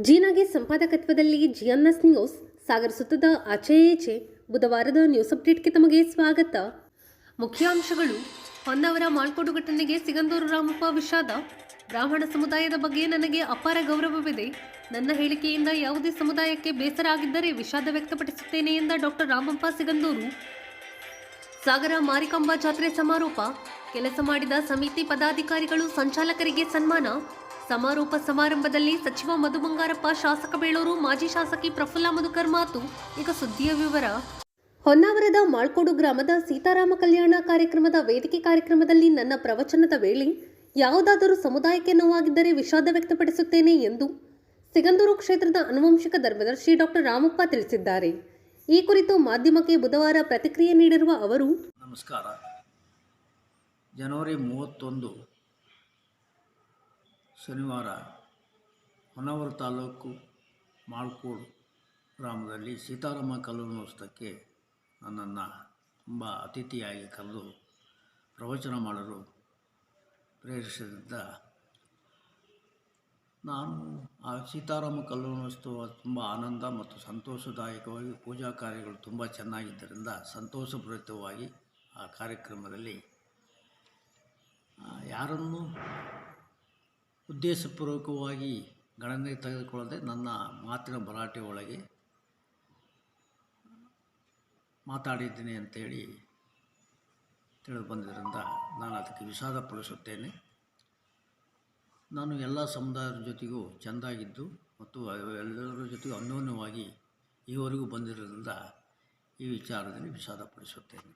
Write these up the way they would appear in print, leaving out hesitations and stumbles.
ಜೀನಾಗೆ ಸಂಪಾದಕತ್ವದಲ್ಲಿ ಜಿಎನ್ಎಸ್ news ಸಾಗರಿಸುತ್ತದೆ ಆಚೆ ಈಚೆ. ಬುಧವಾರದ news ಅಪ್ಡೇಟ್ಗೆ ತಮಗೆ ಸ್ವಾಗತ. ಮುಖ್ಯಾಂಶಗಳು: ಹೊನ್ನಾವರ ಮಾಳ್ಕೋಡು ಘಟನೆಗೆ ಸಿಗಂದೂರು ರಾಮಪ್ಪ ವಿಷಾದ. ಬ್ರಾಹ್ಮಣ ಸಮುದಾಯದ ಬಗ್ಗೆ ನನಗೆ ಅಪಾರ ಗೌರವವಿದೆ. ನನ್ನ ಹೇಳಿಕೆಯಿಂದ ಯಾವುದೇ ಸಮುದಾಯಕ್ಕೆ ಬೇಸರ ಆಗಿದ್ದರೆ ವಿಷಾದ ವ್ಯಕ್ತಪಡಿಸುತ್ತೇನೆ ಎಂದ ಡಾಕ್ಟರ್ ರಾಮಪ್ಪ ಸಿಗಂದೂರು. ಸಾಗರ ಮಾರಿಕಾಂಬಾ ಜಾತ್ರೆ ಸಮಾರೋಪ. ಕೆಲಸ ಮಾಡಿದ ಸಮಿತಿ ಪದಾಧಿಕಾರಿಗಳು ಸಂಚಾಲಕರಿಗೆ ಸನ್ಮಾನ. ಸಮಾರೋಪ ಸಮಾರಂಭದಲ್ಲಿ ಸಚಿವ ಮಧು ಬಂಗಾರಪ್ಪ, ಶಾಸಕ ಬೇಳೂರು, ಮಾಜಿ ಶಾಸಕಿ ಪ್ರಫುಲ್ಲ ಮಧುಕರ್ ಮಾತು. ಈಗ ಸುದ್ದಿಯ ವಿವರ. ಹೊನ್ನಾವರದ ಮಾಳ್ಕೋಡು ಗ್ರಾಮದ ಸೀತಾರಾಮ ಕಲ್ಯಾಣ ಕಾರ್ಯಕ್ರಮದ ವೇದಿಕೆ ಕಾರ್ಯಕ್ರಮದಲ್ಲಿ ನನ್ನ ಪ್ರವಚನದ ವೇಳೆ ಯಾವುದಾದರೂ ಸಮುದಾಯಕ್ಕೆ ನೋವಾಗಿದ್ದರೆ ವಿಷಾದ ವ್ಯಕ್ತಪಡಿಸುತ್ತೇನೆ ಎಂದು ಸಿಗಂದೂರು ಕ್ಷೇತ್ರದ ಆನುವಂಶಿಕ ಧರ್ಮದರ್ಶಿ ಡಾಕ್ಟರ್ ರಾಮಪ್ಪ ತಿಳಿಸಿದ್ದಾರೆ. ಈ ಕುರಿತು ಮಾಧ್ಯಮಕ್ಕೆ ಬುಧವಾರ ಪ್ರತಿಕ್ರಿಯೆ ನೀಡಿರುವ ಅವರು, ನಮಸ್ಕಾರ. ಜನವರಿ 31 ಶನಿವಾರ ಹೊನ್ನಾವರ ತಾಲೂಕು ಮಾಳ್ಕೋಡು ಗ್ರಾಮದಲ್ಲಿ ಸೀತಾರಾಮ ಕಲ್ಯಾಣೋತ್ಸವಕ್ಕೆ ನನ್ನನ್ನು ತುಂಬ ಅತಿಥಿಯಾಗಿ ಕರೆದು ಪ್ರವಚನ ಮಾಡಲು ಪ್ರೇರಿಸಿದ್ದ ನಾನು ಆ ಸೀತಾರಾಮ ಕಲ್ಯಾಣೋತ್ಸವ ತುಂಬ ಆನಂದ ಮತ್ತು ಸಂತೋಷದಾಯಕವಾಗಿ ಪೂಜಾ ಕಾರ್ಯಗಳು ತುಂಬ ಚೆನ್ನಾಗಿದ್ದರಿಂದ ಸಂತೋಷಪೂರಿತವಾಗಿ ಆ ಕಾರ್ಯಕ್ರಮದಲ್ಲಿ ಯಾರನ್ನು ಉದ್ದೇಶಪೂರ್ವಕವಾಗಿ ಗಣನೆಗೆ ತೆಗೆದುಕೊಳ್ಳದೆ ನನ್ನ ಮಾತಿನ ಭರಾಟೆ ಒಳಗೆ ಮಾತಾಡಿದ್ದೀನಿ ಅಂತೇಳಿ ತಿಳಿದು ಬಂದಿದ್ದರಿಂದ ನಾನು ಅದಕ್ಕೆ ವಿಷಾದ ಪಡಿಸುತ್ತೇನೆ. ನಾನು ಎಲ್ಲ ಸಮುದಾಯದ ಜೊತೆಗೂ ಚೆಂದಾಗಿದ್ದು ಮತ್ತು ಎಲ್ಲರ ಜೊತೆಗೂ ಅನ್ಯೋನ್ಯವಾಗಿ ಈವರೆಗೂ ಬಂದಿರೋದ್ರಿಂದ ಈ ವಿಚಾರದಲ್ಲಿ ವಿಷಾದ ಪಡಿಸುತ್ತೇನೆ.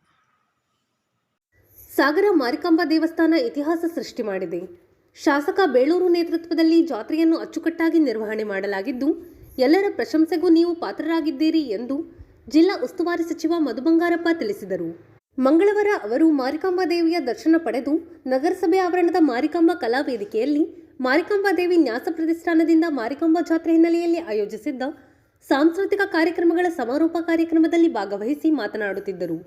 ಸಾಗರ ಮಾರಿಕಾಂಬಾ ದೇವಸ್ಥಾನ ಇತಿಹಾಸ ಸೃಷ್ಟಿ ಮಾಡಿದೆ. ಶಾಸಕ ಬೇಳೂರು ನೇತೃತ್ವದಲ್ಲಿ ಜಾತ್ರೆಯನ್ನು ಅಚ್ಚುಕಟ್ಟಾಗಿ ನಿರ್ವಹಣೆ ಮಾಡಲಾಗಿದ್ದು ಎಲ್ಲರ ಪ್ರಶಂಸೆಗೂ ನೀವು ಪಾತ್ರರಾಗಿದ್ದೀರಿ ಎಂದು ಜಿಲ್ಲಾ ಉಸ್ತುವಾರಿ ಸಚಿವ ಮಧು ಬಂಗಾರಪ್ಪ ತಿಳಿಸಿದರು. ಮಂಗಳವಾರ ಅವರು ಮಾರಿಕಾಂಬಾ ದೇವಿಯ ದರ್ಶನ ಪಡೆದು ನಗರಸಭೆ ಆವರಣದ ಮಾರಿಕಾಂಬಾ ಕಲಾ ವೇದಿಕೆಯಲ್ಲಿ ಮಾರಿಕಾಂಬಾ ದೇವಿ ನ್ಯಾಸ ಪ್ರತಿಷ್ಠಾನದಿಂದ ಮಾರಿಕಾಂಬಾ ಜಾತ್ರೆ ಹಿನ್ನೆಲೆಯಲ್ಲಿ ಆಯೋಜಿಸಿದ್ದ ಸಾಂಸ್ಕೃತಿಕ ಕಾರ್ಯಕ್ರಮಗಳ ಸಮಾರೋಪ ಕಾರ್ಯಕ್ರಮದಲ್ಲಿ ಭಾಗವಹಿಸಿ ಮಾತನಾಡುತ್ತಿದ್ದರು.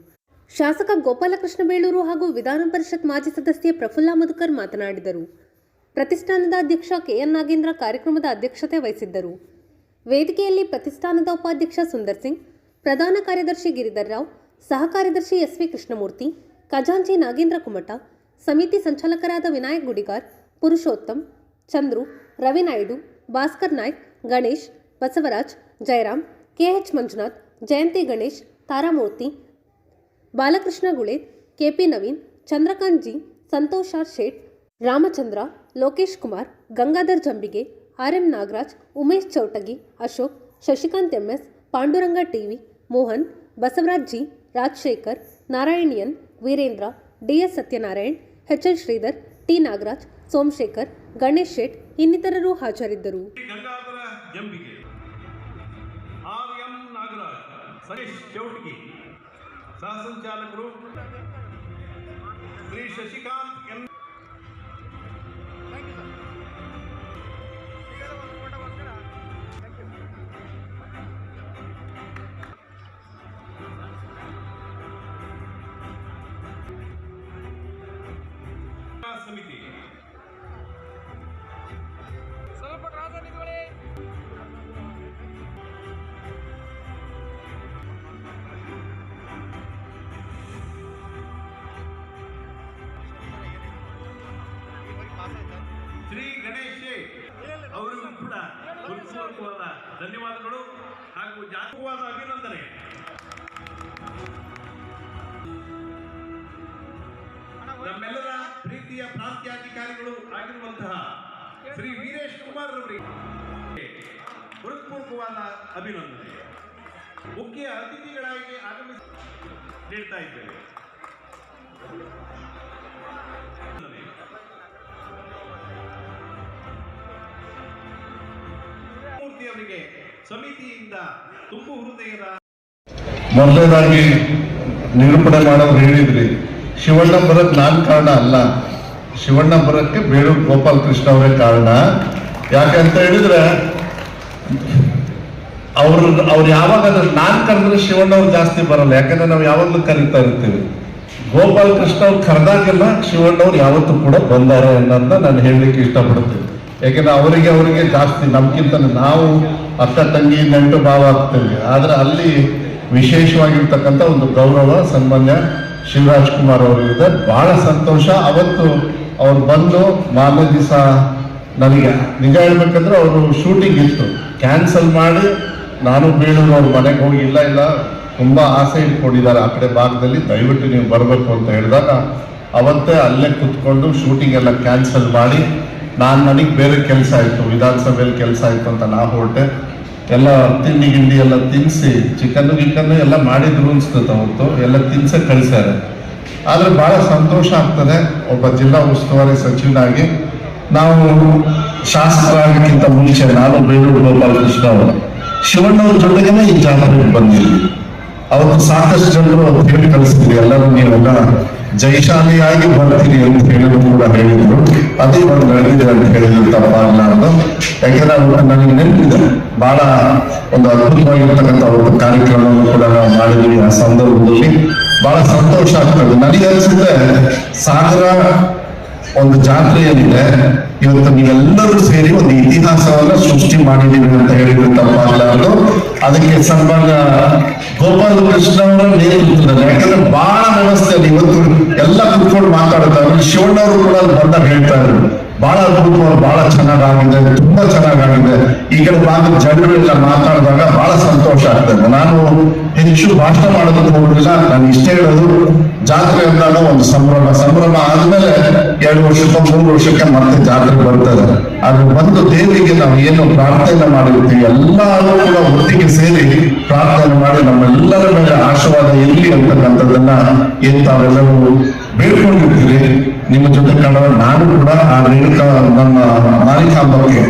ಶಾಸಕ ಗೋಪಾಲಕೃಷ್ಣ ಬೇಳೂರು ಹಾಗೂ ವಿಧಾನ ಪರಿಷತ್ ಮಾಜಿ ಸದಸ್ಯೆ ಪ್ರಫುಲ್ಲ ಮಧುಕರ್ ಮಾತನಾಡಿದರು. ಪ್ರತಿಷ್ಠಾನದ ಅಧ್ಯಕ್ಷ ಕೆಎನ್ ನಾಗೇಂದ್ರ ಕಾರ್ಯಕ್ರಮದ ಅಧ್ಯಕ್ಷತೆ ವಹಿಸಿದ್ದರು. ವೇದಿಕೆಯಲ್ಲಿ ಪ್ರತಿಷ್ಠಾನದ ಉಪಾಧ್ಯಕ್ಷ ಸುಂದರ್ ಸಿಂಗ್, ಪ್ರಧಾನ ಕಾರ್ಯದರ್ಶಿ ಗಿರಿಧರ್ ರಾವ್, ಸಹ ಕಾರ್ಯದರ್ಶಿ ಎಸ್ವಿ ಕೃಷ್ಣಮೂರ್ತಿ, ಖಜಾಂಚಿ ನಾಗೇಂದ್ರ ಕುಮಟ, ಸಮಿತಿ ಸಂಚಾಲಕರಾದ Vinayak Gudigar, Purushottam, Chandru, Ravinaidu, Bhaskar Naik, Ganesh, Basavaraj, Jayaram, KH Manjunath, Jayanthi Ganesh, Taramurthy, Balakrishna Gule, KP Naveen, Chandrakanth G, Santosh R Shet, Ramachandra, Lokesh Kumar, Gangadhar Jambige, RM Nagaraj, Umesh Choutagi, Ashok, Shashikanth MS, Panduranga TV, Mohan, Basavaraj G, Rajashekhar, Narayaniyan, Veerendra, DS Satyanarayan, HL Sridhar, T Nagaraj, Somashekhar, Ganesh Shet ಇನ್ನಿತರರು ಹಾಜರಿದ್ದರು. ಗಂಗಾಧರ ಜಂಬಿಗೆ, ಆರ್ಎಂ ನಾಗರಾಜ್, ಸತೀಶ್ ಚೌಟಗಿ, ಸಹ ಸಂಚಾಲಕರು ಶ್ರೀ ಶಶಿಕಾಂತ್ ಎಂ. ಸಮಿತಿ ಸ್ವಲ್ಪ ರಾಜನಿಗಳೇ ಶ್ರೀ ಗಣೇಶ್ ಅವರಿಗೂ ಕೂಡ ಹೃತ್ಪೂರ್ವಕವಾದ ಧನ್ಯವಾದಗಳು ಹಾಗೂ ಜಾಗತಿಕವಾದ ಅಭಿನಂದನೆ. ನಮ್ಮೆಲ್ಲರ ಪ್ರೀತಿಯ ಪ್ರಾಂತ್ಯಾಧಿಕಾರಿಗಳು ಆಗಿರುವಂತಹ ಶ್ರೀ ವೀರೇಶ್ ಕುಮಾರ್ ಅವರಿಗೆ ಹೃತ್ಪೂರ್ವಕವಾದ ಅಭಿನಂದನೆ. ಮುಖ್ಯ ಅತಿಥಿಗಳಾಗಿ ಆಗಮಿಸಿ ನೀಡ್ತಾ ಇದ್ದೇವೆ. ಮೂರ್ತಿ ಅವರಿಗೆ ಸಮಿತಿಯಿಂದ ತುಂಬು ಹೃದಯದ ಮೊದಲನೇದಾಗಿ ನಿರೂಪಣೆ ಮಾಡೋರು ಹೇಳಿದ್ರಿ, ಶಿವಣ್ಣ ಬರಕ್ಕೆ ನಾನು ಕಾರಣ ಅಲ್ಲ, ಶಿವಣ್ಣ ಬರಕ್ಕೆ ಬೇಳೂರು ಗೋಪಾಲಕೃಷ್ಣ ಅವರೇ ಕಾರಣ. ಯಾಕಂತ ಹೇಳಿದ್ರೆ ಅವ್ರು ಯಾವಾಗ ನಾನು ಕರೆದ್ರೆ ಶಿವಣ್ಣ ಅವ್ರು ಜಾಸ್ತಿ ಬರಲ್ಲ, ಯಾಕಂದ್ರೆ ನಾವು ಯಾವಾಗಲೂ ಕರೀತಾ ಇರ್ತೀವಿ. ಗೋಪಾಲ್ ಕೃಷ್ಣ ಅವ್ರು ಕರೆದಾಗೆಲ್ಲ ಶಿವಣ್ಣವ್ರು ಯಾವತ್ತೂ ಕೂಡ ಬಂದಾರೆ ಅನ್ನೋದನ್ನ ನಾನು ಹೇಳಲಿಕ್ಕೆ ಇಷ್ಟಪಡ್ತೀನಿ. ಯಾಕೆಂದ್ರೆ ಅವರಿಗೆ ಜಾಸ್ತಿ ನಮ್ಗಿಂತ ನಾವು ಅಕ್ಕ ತಂಗಿ ನೆಂಟು ಭಾವ ಆಗ್ತೇವೆ. ಆದ್ರೆ ಅಲ್ಲಿ ವಿಶೇಷವಾಗಿರ್ತಕ್ಕಂಥ ಒಂದು ಗೌರವ ಸನ್ಮಾನ್ಯ ಶಿವರಾಜ್ ಕುಮಾರ್ ಅವರಿದೆ. ಬಹಳ ಸಂತೋಷ. ಅವತ್ತು ಅವ್ರು ಬಂದು ಮಾರನೇ ದಿವಸ ನನಗೆ ನಿಜ ಹೇಳ್ಬೇಕಂದ್ರೆ ಅವರು ಶೂಟಿಂಗ್ ಇತ್ತು, ಕ್ಯಾನ್ಸಲ್ ಮಾಡಿ ನಾನು ಬೇಳೂರು ಅವ್ರ ಮನೆಗೆ ಹೋಗಿ ಇಲ್ಲ ತುಂಬ ಆಸೆ ಇಟ್ಕೊಂಡಿದ್ದಾರೆ ಆ ಕಡೆ ಭಾಗದಲ್ಲಿ, ದಯವಿಟ್ಟು ನೀವು ಬರಬೇಕು ಅಂತ ಹೇಳಿದಾಗ ಅವತ್ತೇ ಅಲ್ಲೇ ಕುತ್ಕೊಂಡು ಶೂಟಿಂಗ್ ಎಲ್ಲ ಕ್ಯಾನ್ಸಲ್ ಮಾಡಿ ನನಗೆ ಬೇರೆ ಕೆಲಸ ಆಯಿತು, ವಿಧಾನಸಭೆಯಲ್ಲಿ ಕೆಲಸ ಆಯಿತು ಅಂತ ನಾ ಹೊರಟೆ. ಎಲ್ಲ ತಿಂಡಿ ಗಿಂಡಿ ಎಲ್ಲ ತಿನ್ನಿಸಿ ಚಿಕನ್ನು ಎಲ್ಲ ಮಾಡಿದ್ರು ಅನ್ಸ್ತದೆ. ಅವತ್ತು ಎಲ್ಲ ತಿನ್ಸೆ ಕಳಿಸ್ಯಾರೆ. ಆದರೆ ಬಹಳ ಸಂತೋಷ ಆಗ್ತದೆ ಒಬ್ಬ ಜಿಲ್ಲಾ ಉಸ್ತುವಾರಿ ಸಚಿವನಾಗಿ. ನಾವು ಶಾಸಕರಾಗಕ್ಕಿಂತ ಮುಂಚೆ ನಾನು ಬೇಳೂರು ಗೋಪಾಲ್ ಕೃಷ್ಣ ಅವರು ಶಿವಣ್ಣವ್ರ ಜೊತೆಗೇನೆ ಈ ಜಾತ್ರೆಗೆ ಬಂದಿದ್ವಿ. ಅವತ್ತು ಸಾಕಷ್ಟು ಜನರು ಹೇಳಿ ಕಳಿಸಿದ್ರಿ, ಎಲ್ಲರೂ ನೀವೆಲ್ಲ ಜೈಶಾಲಿಯಾಗಿ ಬರ್ತೀರಿ ಅಂತ ಹೇಳಿದ್ರು ಕೂಡ ಹೇಳಿದ್ರು. ಅದೇ ಒಂದು ನಡೆದಿದೆ ಅಂತ ಹೇಳಿದ್ರು ತಪ್ಪಾಗಲಾರ್ದು. ಯಾಕೆಂದ್ರೆ ಅವ್ರು ನನಗೆ ನೆನಪಿದೆ, ಬಹಳ ಒಂದು ಅದ್ಭುತವಾಗಿರ್ತಕ್ಕಂಥ ಒಂದು ಕಾರ್ಯಕ್ರಮವನ್ನು ಕೂಡ ನಾವು ಮಾಡಿದ್ವಿ. ಆ ಸಂದರ್ಭದಲ್ಲಿ ಬಹಳ ಸಂತೋಷ ಆಗ್ತದೆ. ನನಗೆ ಅನ್ಸುತ್ತೆ ಸಾಗರ ಒಂದು ಜಾತ್ರೆ ಏನಿದೆ ಇವತ್ತು ನೀವೆಲ್ಲರೂ ಸೇರಿ ಒಂದು ಇತಿಹಾಸವನ್ನ ಸೃಷ್ಟಿ ಮಾಡಿದೀವಿ ಅಂತ ಹೇಳಿದ್ರೆ ತಪ್ಪಾಗಲಾರದು. ಅದಕ್ಕೆ ಸನ್ಮಾನ್ಯ ಗೋಪಾಲ್ ಕೃಷ್ಣ ಅವರ ನೇತೃತ್ವದಲ್ಲಿ, ಯಾಕಂದ್ರೆ ಬಹಳ ವ್ಯವಸ್ಥೆ ಇವತ್ತು ಎಲ್ಲ ಕುತ್ಕೊಂಡು ಮಾತಾಡ್ತಾರೆ. ಶಿವಣ್ಣವರು ಕೂಡ ಅಲ್ಲಿ ಬಂದಾಗ ಹೇಳ್ತಾ ಇದ್ರು ಬಹಳ ಅದ್ಭುತವಾಗಿ ಬಹಳ ಚೆನ್ನಾಗಾಗಿದೆ, ತುಂಬಾ ಚೆನ್ನಾಗಾಗಿದೆ. ಈ ಕಡೆ ಭಾಗದ ಜನಗಳೆಲ್ಲ ಮಾತಾಡಿದಾಗ ಬಹಳ ಸಂತೋಷ ಆಗ್ತದೆ. ನಾನು ಹೆಚ್ಚು ಭಾಷಣ ಮಾಡೋದಕ್ಕೆ ಹೋಗಲಿಲ್ಲ. ನಾನು ಇಷ್ಟೇ ಹೇಳೋದು, ಜಾತ್ರೆ ಅಂದಾಗ ಒಂದು ಸಂಭ್ರಮ ಆದ್ಮೇಲೆ 2 ವರ್ಷಕ್ಕೆ 3 ವರ್ಷಕ್ಕೆ ಮತ್ತೆ ಜಾತ್ರೆ ಬರ್ತದೆ. ಅದು ಬಂದು ದೇವರಿಗೆ ನಾವು ಏನು ಪ್ರಾರ್ಥನೆ ಮಾಡಿರ್ತೀವಿ ಎಲ್ಲರೂ ಕೂಡ ಒಟ್ಟಿಗೆ ಸೇರಿ ಪ್ರಾರ್ಥನೆ ಮಾಡಿ ನಮ್ಮೆಲ್ಲರ ಮೇಲೆ ಆಶೀರ್ವಾದ ಇರಲಿ ಅಂತಕ್ಕಂಥದ್ದನ್ನ ಏನ್ ತಾವೆಲ್ಲರೂ ಬೇಡ್ಕೊಂಡಿರ್ತೀರಿ. ನಿಮ್ಮ ಜೊತೆ ಕಂಡ ನಾನು ಕೂಡ ಆ ರೇಣುಕಾ ನಮ್ಮ ಮಾರಿಕಾಂಬಕ್ಕೆ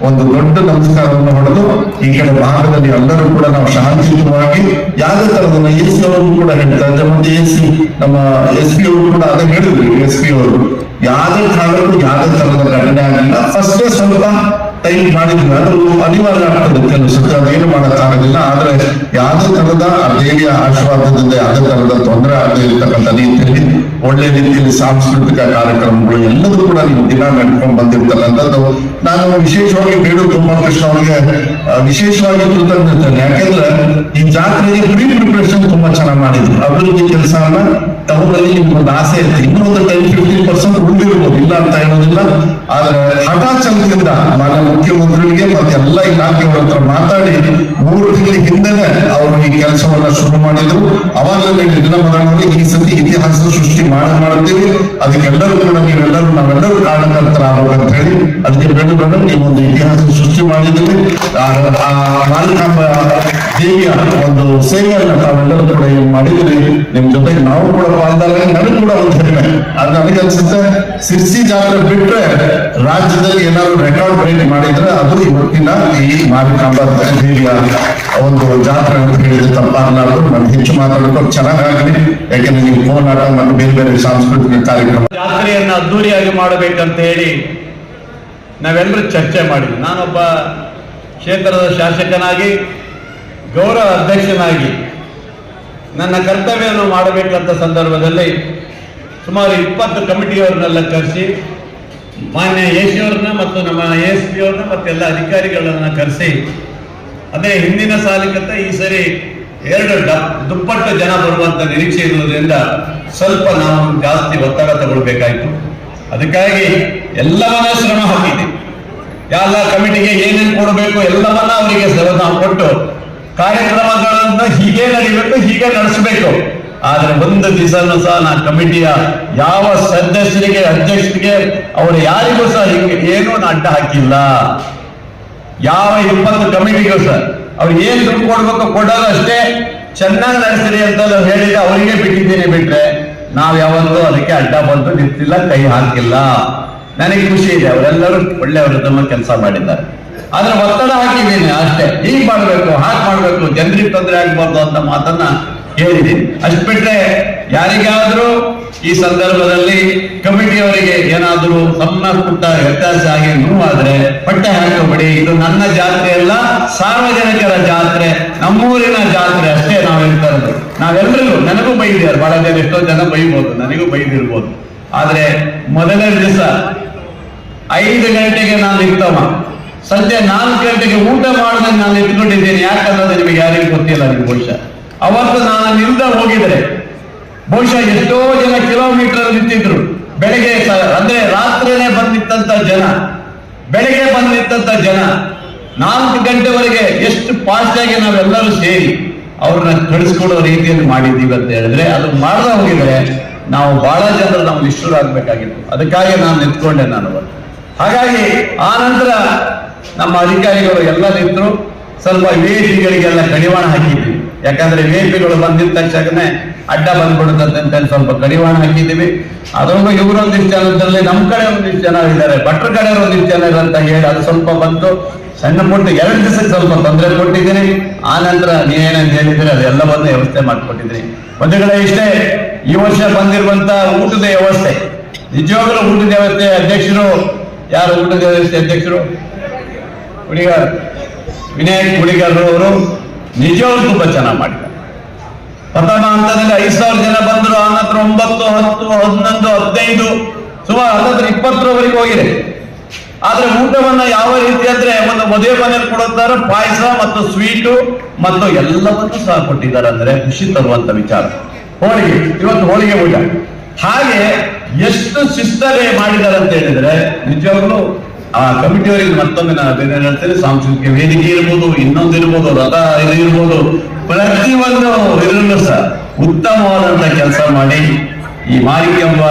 ಒಂದು ದೊಡ್ಡ ನಮಸ್ಕಾರವನ್ನು ಹೊಡೆದು ಈ ಕಡೆ ಭಾಗದಲ್ಲಿ ಎಲ್ಲರೂ ಕೂಡ ನಾವು ಶಾಂತಿಯುತವಾಗಿ ಯಾವುದೇ ತರದನ್ನ ಎಸ್ ಪಿ ಅವರು ಕೂಡ ಹೇಳ್ತಾ ಇದ್ದಾರೆ. ಮತ್ತೆ ನಮ್ಮ ಎಸ್ ಪಿ ಅವರು ಕೂಡ ಅದೇ ಹೇಳಿದ್ರು. ಎಸ್ ಪಿ ಅವರು ಯಾವುದೇ ಕಾರಣಕ್ಕೂ ಯಾವುದೇ ತರದ ಘಟನೆ ಆಗಿಲ್ಲ. ಫಸ್ಟೇ ಸ್ವಲ್ಪ ಟೈಮ್ ಮಾಡಿದ್ರು, ಅದು ಅನಿವಾರ್ಯ ಆಗ್ತದೆ ಕೆಲಸಕ್ಕೆ, ಅದೇನು ಮಾಡೋಕ್ಕಾಗೋದಿಲ್ಲ. ಆದ್ರೆ ಯಾವುದೇ ತರದ ಆ ದೇವಿಯ ಆಶೀರ್ವಾದದಿಂದ ಯಾವುದೇ ತರದ ತೊಂದರೆ ಆಗದೆ ಇರತಕ್ಕಂಥ ರೀತಿಯಲ್ಲಿ ಒಳ್ಳೆ ರೀತಿಯಲ್ಲಿ ಸಾಂಸ್ಕೃತಿಕ ಕಾರ್ಯಕ್ರಮಗಳು ಎಲ್ಲದೂ ಕೂಡ ನೀವು ದಿನ ನಡ್ಕೊಂಡು ಬಂದಿರ್ತಕ್ಕಂಥದ್ದು. ನಾನು ವಿಶೇಷವಾಗಿ ಬೇಳೂರು ಗೋಪಾಲ್ ಕೃಷ್ಣ ಅವರಿಗೆ ವಿಶೇಷವಾಗಿ ಕೃತಜ್ಞತೆ. ಯಾಕೆಂದ್ರೆ ಈ ಜಾತ್ರೆಗೆ ಪ್ರಿಪರೇಷನ್ ತುಂಬಾ ಚೆನ್ನಾಗಿ ಮಾಡಿದ್ರು. ಅಭಿವೃದ್ಧಿ ಕೆಲಸವನ್ನ ತಗೊಂಡಲ್ಲಿ ನಿಮ್ಗೊಂದು ಆಸೆ ಇರುತ್ತೆ, ಇನ್ನೊಂದು 10-15% ಉಳಿದಿರ್ಬೋದು, ಇಲ್ಲ ಅಂತ ಹೇಳೋದಿಲ್ಲ. ಆದ್ರೆ ಹಠಾಚಲದಿಂದ ಮಾನ್ಯ ಮುಖ್ಯಮಂತ್ರಿಗಳಿಗೆ ಮತ್ತೆ ಎಲ್ಲ ಇಲಾಖೆಯವರ ಹತ್ರ ಮಾತಾಡಿ 3 ತಿಂಗಳ ಹಿಂದೆನೆ ಅವರು ಈ ಕೆಲಸವನ್ನ ಶುರು ಮಾಡಿದ್ರು. ಅವಾಗಲೇ ನಿಜಮದವರಿಗೆ ಈ ಸತಿ ಇತಿಹಾಸದ ಸೃಷ್ಟಿ ಮಾಡ್ತೀವಿ, ಅದಕ್ಕೆಲ್ಲರೂ ಕೂಡ ನಾವೆಲ್ಲರೂ ಕಾರಣಕರ್ತರಾಗಬೇಕು ಅಂತ ಹೇಳಿ ಅದಕ್ಕೆ ಬೇಡ ನೀವು ಒಂದು ಇತಿಹಾಸ ಸೃಷ್ಟಿ ಮಾಡಿದ್ದೀವಿ. ಆ ಮಾಲಿಕಾಂಬ ದೇವಿಯ ಒಂದು ಸೇವೆಯನ್ನ ತಾವೆಲ್ಲರೂ ಕೂಡ ಮಾಡಿದ್ರಿ. ನಿಮ್ ಜೊತೆಗೆ ನಾವು ಕೂಡ ಪಾಲ್ದಾಗ ನನಗೆ ಕೂಡ ಒಂದು ಹೆಮ್ಮೆ. ಅದು ನನಗೆ ಅನ್ಸುತ್ತೆ ಸಿರ್ಸಿ ಜಾತ್ರೆ ಬಿಟ್ರೆ ರಾಜ್ಯದಲ್ಲಿ ಏನಾದ್ರು ರೆಕಾರ್ಡ್ ಬ್ರೇಕ್ ಮಾಡಿದ್ರೆ ಅದು ಇವತ್ತಿನ ಈ ಮಾರಿಕಾಂಬ ದೇವಿಯ ಒಂದು ಜಾತ್ರೆ ಅಂತ ಹೇಳಿದ್ರೆ ತಪ್ಪಾಗಲಾರದು. ನಾನು ಹೆಚ್ಚು ಮಾತಾಡೋಕೆ ಚೆನ್ನಾಗಾಗಲಿ, ಯಾಕೆಂದ್ರೆ ನೀವು ಕೋಲಾಟ ಮತ್ತು ಬೇರೆ ಬೇರೆ ಸಾಂಸ್ಕೃತಿಕ ಕಾರ್ಯಕ್ರಮ ಜಾತ್ರೆಯನ್ನ ಅದ್ದೂರಿಯಾಗಿ ಮಾಡಬೇಕಂತ ಹೇಳಿ ನಾವೆಲ್ಲರೂ ಚರ್ಚೆ ಮಾಡಿದ್ವಿ. ನಾನೊಬ್ಬ ಕ್ಷೇತ್ರದ ಶಾಸಕನಾಗಿ ಗೌರವ ಅಧ್ಯಕ್ಷನಾಗಿ ನನ್ನ ಕರ್ತವ್ಯವನ್ನು ಮಾಡಬೇಕಂತ ಸಂದರ್ಭದಲ್ಲಿ ಸುಮಾರು 20 ಕಮಿಟಿಯವರನ್ನೆಲ್ಲ ಕರೆಸಿ ಮಾನ್ಯ ಎಸಿ ಅವ್ರನ್ನ ಮತ್ತು ನಮ್ಮ ಎಸ್ ಪಿ ಅವ್ರನ್ನ ಮತ್ತೆಲ್ಲ ಅಧಿಕಾರಿಗಳನ್ನ ಕರೆಸಿ, ಅದೇ ಹಿಂದಿನ ಸಾಲಿಗಿಂತ ಈ ಸರಿ 2 ದುಪ್ಪಟ್ಟು ಜನ ಬರುವಂತ ನಿರೀಕ್ಷೆ ಇರುವುದರಿಂದ ಸ್ವಲ್ಪ ನಾವು ಜಾಸ್ತಿ ಒತ್ತಡ ತಗೊಳ್ಬೇಕಾಯ್ತು. ಅದಕ್ಕಾಗಿ ಎಲ್ಲವನ್ನ ಶ್ರಮ ಹಾಕಿದೆ. ಎಲ್ಲ ಕಮಿಟಿಗೆ ಏನೇನು ಕೊಡಬೇಕು ಎಲ್ಲವನ್ನ ಅವರಿಗೆ ನಾವು ಕೊಟ್ಟು ಕಾರ್ಯಕ್ರಮಗಳನ್ನ ಹೀಗೆ ನಡಿಬೇಕು, ಹೀಗೆ ನಡೆಸಬೇಕು. ಆದ್ರೆ ಒಂದು ದಿವಸನೂ ಸಹ ನಾ ಕಮಿಟಿಯ ಯಾವ ಸದಸ್ಯರಿಗೆ ಅಧ್ಯಕ್ಷರಿಗೆ ಅವರು ಯಾರಿಗೂ ಸಹ ಏನೂ ಅಡ್ಡ ಹಾಕಿಲ್ಲ. ಯಾವ 20 ಕಮಿಟಿಗೂ ಸಹ ಅವ್ರು ಏನ್ ದುಡ್ಡು ಕೊಡ್ಬೇಕು ಕೊಡೋದು ಅಷ್ಟೇ, ಚೆನ್ನಾಗಿ ನಡೆಸಿರಿ ಅಂತ ಹೇಳಿದ್ರೆ ಅವರಿಗೆ ಬಿಟ್ಟಿದ್ದೀನಿ. ಬಿಟ್ರೆ ನಾವ್ ಯಾವತ್ತೂ ಅದಕ್ಕೆ ಅಡ್ಡ ಬಂದು ನಿಂತಿಲ್ಲ, ಕೈ ಹಾಕಿಲ್ಲ. ನನಗೆ ಖುಷಿ ಇದೆ, ಅವರೆಲ್ಲರೂ ಒಳ್ಳೆಯವರು ತಮ್ಮ ಕೆಲಸ ಮಾಡಿದ್ದಾರೆ. ಆದ್ರೆ ಒತ್ತಡ ಹಾಕಿದ್ದೀನಿ ಅಷ್ಟೇ, ಹೀಗ್ ಮಾಡ್ಬೇಕು ಹಾಗೆ ಮಾಡ್ಬೇಕು, ಜನರಿಗೆ ತೊಂದರೆ ಆಗ್ಬಾರ್ದು ಅಂತ ಮಾತನ್ನ ಹೇಳಿದ್ದೀನಿ. ಅಷ್ಟು ಬಿಟ್ರೆ ಯಾರಿಗಾದ್ರೂ ಈ ಸಂದರ್ಭದಲ್ಲಿ ಕಮಿಟಿಯವರಿಗೆ ಏನಾದ್ರೂ ಸಣ್ಣ ಪುಟ್ಟ ವ್ಯತ್ಯಾಸ ಆಗಿ ನೋವಾದ್ರೆ ಪಟ್ಟೆ ಹಾಕೋಬೇಡಿ. ಇದು ನನ್ನ ಜಾತ್ರೆ ಅಲ್ಲ, ಸಾರ್ವಜನಿಕರ ಜಾತ್ರೆ, ನಮ್ಮೂರಿನ ಜಾತ್ರೆ ಅಷ್ಟೇ ನಾವು ಹೇಳ್ತಾ ಇರೋದು. ನಾವೆಲ್ಲರಿಗೂ, ನನಗೂ ಬೈದಿದ್ದಾರೆ ಬಹಳ ಜನ, ಎಷ್ಟೋ ಜನ ಬೈಬೋದು, ನನಗೂ ಬೈದಿರ್ಬೋದು. ಆದ್ರೆ ಮೊದಲನೇ ದಿವಸ 5 ಗಂಟೆಗೆ ನಾನು ಇರ್ತವ, ಸಂಜೆ 4 ಗಂಟೆಗೆ ಊಟ ಮಾಡಿದ್ರೆ ನಾನು ನಿಂತ್ಕೊಂಡಿದ್ದೇನೆ. ಯಾಕನ್ನೋದು ನಿಮಗೆ ಯಾರಿಗೂ ಗೊತ್ತಿಲ್ಲ. ನಿಮ್ಗೆ ಬಹುಶಃ ಅವತ್ತು ನಾನು ನಿಲ್ದ ಹೋಗಿದ್ರೆ ಬಹುಶಃ ಎಷ್ಟೋ ಜನ ಕಿಲೋಮೀಟರ್ ನಿಂತಿದ್ರು. ಬೆಳಗ್ಗೆ ಅಂದ್ರೆ ರಾತ್ರಿನೇ ಬಂದಿತ್ತಂತ ಜನ, ಬೆಳಗ್ಗೆ ಬಂದಿತ್ತಂತ ಜನ 4 ಗಂಟೆವರೆಗೆ ಎಷ್ಟು ಫಾಸ್ಟ್ ಆಗಿ ನಾವೆಲ್ಲರೂ ಸೇರಿ ಅವ್ರನ್ನ ಕಳಿಸ್ಕೊಡೋ ರೀತಿಯಲ್ಲಿ ಮಾಡಿದ್ದೀವಿ ಅಂತ ಹೇಳಿದ್ರೆ, ಅದು ಮಾಡದ ಹೋಗಿದ್ರೆ ನಾವು ಬಹಳ ಜನರು ನಾವು ನಿಷ್ಠುರಾಗಬೇಕಾಗಿತ್ತು. ಅದಕ್ಕಾಗಿ ನಾನು ನಿಂತ್ಕೊಂಡೆ ನಾನು ಅವತ್ತು. ಹಾಗಾಗಿ ಆ ನಂತರ ನಮ್ಮ ಅಧಿಕಾರಿಗಳು ಎಲ್ಲ ನಿಂತರು. ಸ್ವಲ್ಪ ವೇಪಿಗಳಿಗೆಲ್ಲ ಕಡಿವಾಣ ಹಾಕಿದ್ವಿ. ಯಾಕಂದ್ರೆ ವೇಪಿಗಳು ಬಂದಿದ್ದ ತಕ್ಷಣ ಅಡ್ಡ ಬಂದ್ಬಿಡುತ್ತೆ ಅಂತ ಸ್ವಲ್ಪ ಕಡಿವಾಣ ಹಾಕಿದ್ದೀವಿ. ಅದರಲ್ಲೂ ಇವರೊಂದಿಷ್ಟು ಜನದಲ್ಲಿ ನಮ್ಮ ಕಡೆ ಒಂದಿಷ್ಟು ಜನ ಇದ್ದಾರೆ, ಭಟ್ರ ಕಡೆ ಒಂದಿಷ್ಟು ಜನ ಅಂತ ಹೇಳಿ ಅದು ಸ್ವಲ್ಪ ಬಂತು. ಸಣ್ಣ ಪುಟ್ಟ 2 ದಿವಸಕ್ಕೆ ಸ್ವಲ್ಪ ತೊಂದರೆ ಕೊಟ್ಟಿದ್ದೀನಿ. ಆ ನಂತರ ನೀವೇನಂತ ಹೇಳಿದ್ರೆ ಅದೆಲ್ಲವನ್ನು ವ್ಯವಸ್ಥೆ ಮಾಡಿಕೊಟ್ಟಿದ್ದೀನಿ. ಒಂದು ಕಡೆ ಇಷ್ಟೇ, ಈ ವರ್ಷ ಬಂದಿರುವಂತ ಊಟದ ವ್ಯವಸ್ಥೆ, ನಿಜವಾಗ್ಲೂ ಊಟದ ವ್ಯವಸ್ಥೆ ಅಧ್ಯಕ್ಷರು ಯಾರು? ಊಟದ ವ್ಯವಸ್ಥೆ ಅಧ್ಯಕ್ಷರು ವಿನಾಯಕ್ ಗುಡಿಗಾರ್ ಅವರು ನಿಜವಾಗ್ಲೂ ತುಂಬಾ ಚೆನ್ನಾಗಿ ಮಾಡಿದ್ದಾರೆ. ಪ್ರಥಮ ಹಂತದಲ್ಲಿ 5,000 ಜನ ಬಂದರು. ಆ ನಂತರ 9, 10, 11, 15 ಸುಮಾರು 20ರವರೆಗೆ ಹೋಗಿದೆ. ಆದ್ರೆ ಊಟವನ್ನ ಯಾವ ರೀತಿ ಅಂದ್ರೆ ಒಂದು ಮದುವೆ ಮನೆಯಲ್ಲಿ ಕೊಡುತ್ತಾರೆ, ಪಾಯಸ ಮತ್ತು ಸ್ವೀಟು ಮತ್ತು ಎಲ್ಲವನ್ನೂ ಸಹ ಕೊಟ್ಟಿದ್ದಾರೆ. ಅಂದ್ರೆ ಖುಷಿ ತರುವಂತ ವಿಚಾರ. ಹೋಳಿಗೆ, ಇವತ್ತು ಹೋಳಿಗೆ ಊಟ. ಹಾಗೆ ಎಷ್ಟು ಶಿಸ್ತಲೆ ಮಾಡಿದ್ದಾರೆ ಅಂತ ಹೇಳಿದ್ರೆ ನಿಜವಾಗ್ಲೂ ಆ ಕಮಿಟಿಯವರಿಗೆ ಮತ್ತೊಮ್ಮೆ ನಾನು ಬೇರೆ ಹೇಳ್ತೇನೆ. ಸಾಂಸ್ಕೃತಿಕ ವೇದಿಕೆ ಇರ್ಬೋದು, ಇನ್ನೊಂದು ಇರ್ಬೋದು, ರಥ ಇದು ಇರ್ಬೋದು, ಪ್ರತಿಯೊಂದು ಇದರಲ್ಲೂ ಸಹ ಉತ್ತಮವಾದಂತ ಕೆಲಸ ಮಾಡಿ ಈ ಮಾರಿಕೆಂಬ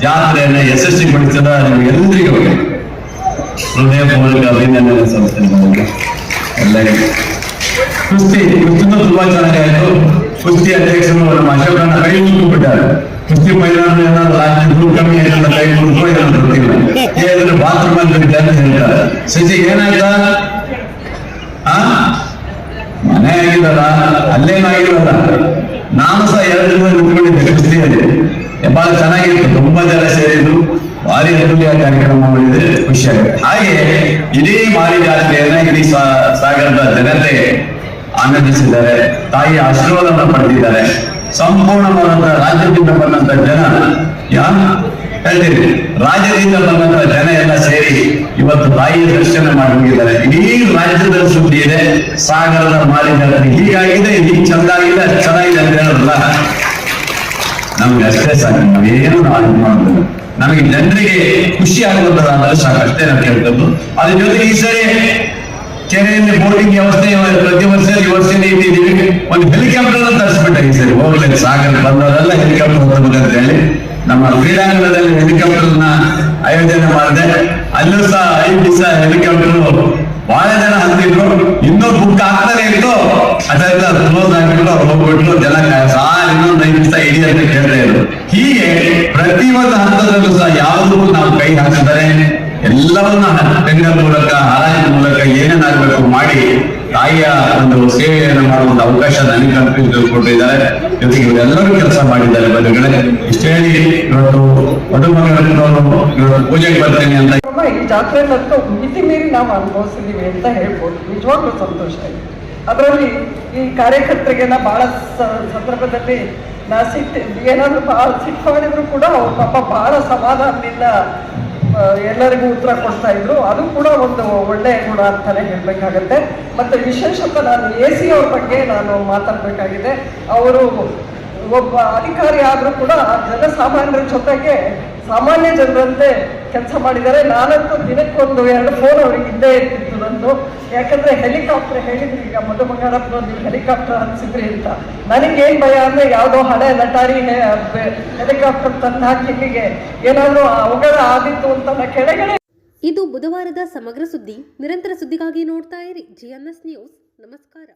ಜಾತ್ರೆಯನ್ನು ಯಶಸ್ವಿಗೊಳಿಸಿದ ನಿಮಗೆಲ್ಲರಿಗೂ ಹೃದಯಪೂರ್ವಕ ಅಭಿನಂದನೆ ಸಲ್ಲಿಸ್ತೇನೆ. ಎಲ್ಲರಿಗೂ ಕುಸ್ತಿನೂ ತುಂಬಾ ಚೆನ್ನಾಗಾಯ್ತು. ಕುಸ್ತಿ ಅಧ್ಯಕ್ಷರು ನಮ್ಮ ಅಶೋಕನ ಕೈ ಮುಗಿಬಿಟ್ಟಾರೆ. ಕುಸ್ತಿ ಮೈದಾನ ಏನಾದ್ರು ಲಾಸ್ಟ್ ಕಮ್ಮಿ ಆಯ್ತಲ್ಲ, ಕೈ ಮುಗಿದ್ರೆ ಬಾತ್ರೂಮ್ ಅಂತ ಹೇಳ್ತಾರೆ. ಸಸಿ ಏನಾಯ್ತಾ? ಮನೆ ಆಗಿದಲ್ಲ, ಅಲ್ಲೇನಾಗಿರಲ್ಲ. ನಾನು ಸಹ 2 ದಿನ ನಿಂತ್ಕೊಂಡಿದ್ದೆ ಕುಸ್ತಿಯಲ್ಲಿ. ಬಹಳ ಚೆನ್ನಾಗಿತ್ತು, ತುಂಬಾ ಜನ ಸೇರಿದ್ರು, ಭಾರಿ ಅದ್ಭುತ ಕಾರ್ಯಕ್ರಮ ಮಾಡಿದ್ರೆ ಖುಷಿಯಾಗಿದೆ. ಹಾಗೆ ಇಡೀ ಮಾರಿ ಜಾತ್ರೆಯನ್ನ ಇಡೀ ಸಾಗರದ ಜನತೆ ಆನಂದಿಸಿದ್ದಾರೆ, ತಾಯಿಯ ಆಶೀರ್ವಾದವನ್ನು ಪಡೆದಿದ್ದಾರೆ. ಸಂಪೂರ್ಣವಾದಂತ ರಾಜ್ಯದಿಂದ ಬಂದಂತ ಜನ ಹೇಳ್ತೀರಿ, ರಾಜ್ಯದಿಂದ ಬಂದಂತ ಜನ ಎಲ್ಲ ಸೇರಿ ಇವತ್ತು ತಾಯಿಯ ದರ್ಶನ ಮಾಡಿ ಹೋಗಿದ್ದಾರೆ. ಇಡೀ ರಾಜ್ಯದ ಸುದ್ದಿ ಇದೆ ಸಾಗರದ ಮಾರಿ ಜಾತ್ರೆ. ಹೀಗಾಗಿದೆ, ಹೀಗೆ ಚಂದಾಗಿದೆ, ಅಷ್ಟು ಚೆನ್ನಾಗಿದೆ ಅಂತ ಹೇಳೋದಲ್ಲ, ನಮ್ಗೆ ಅಷ್ಟೇ ಸಾಕು. ನಾವೇನು ನಾವು ಮಾಡೋದಿಲ್ಲ, ನಮಗೆ ಜನರಿಗೆ ಖುಷಿ ಆಗುವಂತದ್ದಾದ್ರೆ ಸಾಕು, ಅಷ್ಟೇ ನಾವು ಕೇಳ್ತದ್ದು. ಅದ್ರ ಜೊತೆಗೆ ಈ ಸರಿ ಕೆರೆಯಲ್ಲಿ ಬೋಟಿಂಗ್ ವ್ಯವಸ್ಥೆ ಪ್ರತಿ ವರ್ಷ ಈ ವರ್ಷ ಇಟ್ಟಿದ್ದೀವಿ. ಒಂದು ಹೆಲಿಕಾಪ್ಟರ್ ತರಿಸ್ಬಿಟ್ಟೆ ಈ ಸರಿ. ಹೋಗ್ಲಿ ಸಾಗರ ಬಂದವರೆಲ್ಲ ಹೆಲಿಕಾಪ್ಟರ್ ಹೋಗ್ಬೇಕಂತ ಹೇಳಿ ನಮ್ಮ ಕ್ರೀಡಾಂಗಣದಲ್ಲಿ ಹೆಲಿಕಾಪ್ಟರ್ನ ಆಯೋಜನೆ ಮಾಡಿದೆ. ಅಲ್ಲೂ ಸಹ 5 ದಿವಸ ಹೆಲಿಕಾಪ್ಟರ್ ಬಹಳ ಜನ ಹತ್ತಿದ್ರು. ಇನ್ನೂ ಬುಕ್ ಆಗ್ತಾನೆ ಇತ್ತು, ಅದೆಲ್ಲ ಕ್ಲೋಸ್ ಆಗಿಬಿಟ್ಟು ಅವ್ರು ಹೋಗ್ಬಿಟ್ರು. ಜನ ಇನ್ನೊಂದು 5 ದಿವಸ ಇಡಿ ಅಂತ ಕೇಳ್ತಾ ಇದ್ರು. ಹೀಗೆ ಪ್ರತಿಯೊಂದು ಹಂತದಲ್ಲೂ ಸಹ ಯಾವುದಕ್ಕೂ ನಾವು ಕೈ ಹಾಕಿದ್ದಾರೆ. ಎಲ್ಲವನ್ನ ಟೆಂಡರ್ ಮೂಲಕ, ಹರಾಜಿನ ಮೂಲಕ ಏನೇನಾಗಬೇಕು ಮಾಡಿ ತಾಯಿಯ ಒಂದು ಸೇವೆಯನ್ನು ಮಾಡುವಂತ ಅವಕಾಶ ನನಗೆ ಕಲ್ಪಿಸಿಕೊಟ್ಟಿದ್ದಾರೆ. ಜೊತೆಗೆ ಇವರೆಲ್ಲರೂ ಕೆಲಸ ಮಾಡಿದ್ದಾರೆ. ಬಂಧುಗಳೇ, ಇಷ್ಟ ಹೇಳಿ ಇವತ್ತು ಮದುಮಗಳನ್ನು ಇವತ್ತು ಪೂಜೆಗೆ ಬರ್ತೇನೆ ಅಂತ ಈ ಜಾತ್ರೆ ಅಂತೂ ಮಿತಿ ಮೀರಿ ನಾವು ಅನುಭವಿಸಿದೀವಿ ಅಂತ ಹೇಳ್ಬೋದು. ನಿಜವಾಗ್ಲೂ ಸಂತೋಷ ಆಗಿದೆ. ಅದರಲ್ಲಿ ಈ ಕಾರ್ಯಕರ್ತರಿಗೆಲ್ಲ ಬಹಳ ಸಂದರ್ಭದಲ್ಲಿ ಏನಾದ್ರು ಬಹಳ ಸಿಟ್ಟು ಮಾಡಿದ್ರು ಕೂಡ ಅವ್ರ ಪಾಪ ಬಹಳ ಸಮಾಧಾನದಿಂದ ಎಲ್ಲರಿಗೂ ಉತ್ತರ ಕೊಡ್ತಾ ಇದ್ರು. ಅದು ಕೂಡ ಒಂದು ಒಳ್ಳೆಯ ಗುಣ ಅಂತಾನೆ ಹೇಳ್ಬೇಕಾಗತ್ತೆ. ಮತ್ತೆ ವಿಶೇಷತಃ ನಾನು AC ಅವ್ರ ಬಗ್ಗೆ ನಾನು ಮಾತಾಡ್ಬೇಕಾಗಿದೆ. ಅವರು ಒಬ್ಬ ಅಧಿಕಾರಿ ಆದ್ರೂ ಕೂಡ ಜನಸಾಮಾನ್ಯರ ಜೊತೆಗೆ ಸಾಮಾನ್ಯ ಜನರಂತೆ ಕೆಲಸ ಮಾಡಿದ್ದಾರೆ. ನಾನಂತೂ ದಿನಕ್ಕೊಂದು 2 ಫೋನ್ ಅವ್ರಿಗೆ ಇದ್ದೇ ಇರ್ತಿತ್ತು ನಂದು. ಯಾಕಂದ್ರೆ ಹೆಲಿಕಾಪ್ಟರ್ ಹೇಳಿದ್ರಿ, ಈಗ ಮಧುಮಂಗಾರಪ್ಪನ ನೀವು ಹೆಲಿಕಾಪ್ಟರ್ ಹಂಚಿದ್ರಿ ಅಂತ. ನನಗೇನ್ ಭಯ ಅಂದ್ರೆ ಯಾವುದೋ ಹಳೆ ಲಟಾರಿ ಹೆಲಿಕಾಪ್ಟರ್ ತಂದು ಹಾಕಿ ಇಲ್ಲಿಗೆ ಏನಾದ್ರು ಅವಘಡ ಆಗಿತ್ತು ಅಂತ ಕೆಳಗಡೆ. ಇದು ಬುಧವಾರದ ಸಮಗ್ರ ಸುದ್ದಿ. ನಿರಂತರ ಸುದ್ದಿಗಾಗಿ ನೋಡ್ತಾ ಇರಿ GNS ನ್ಯೂಸ್. ನಮಸ್ಕಾರ.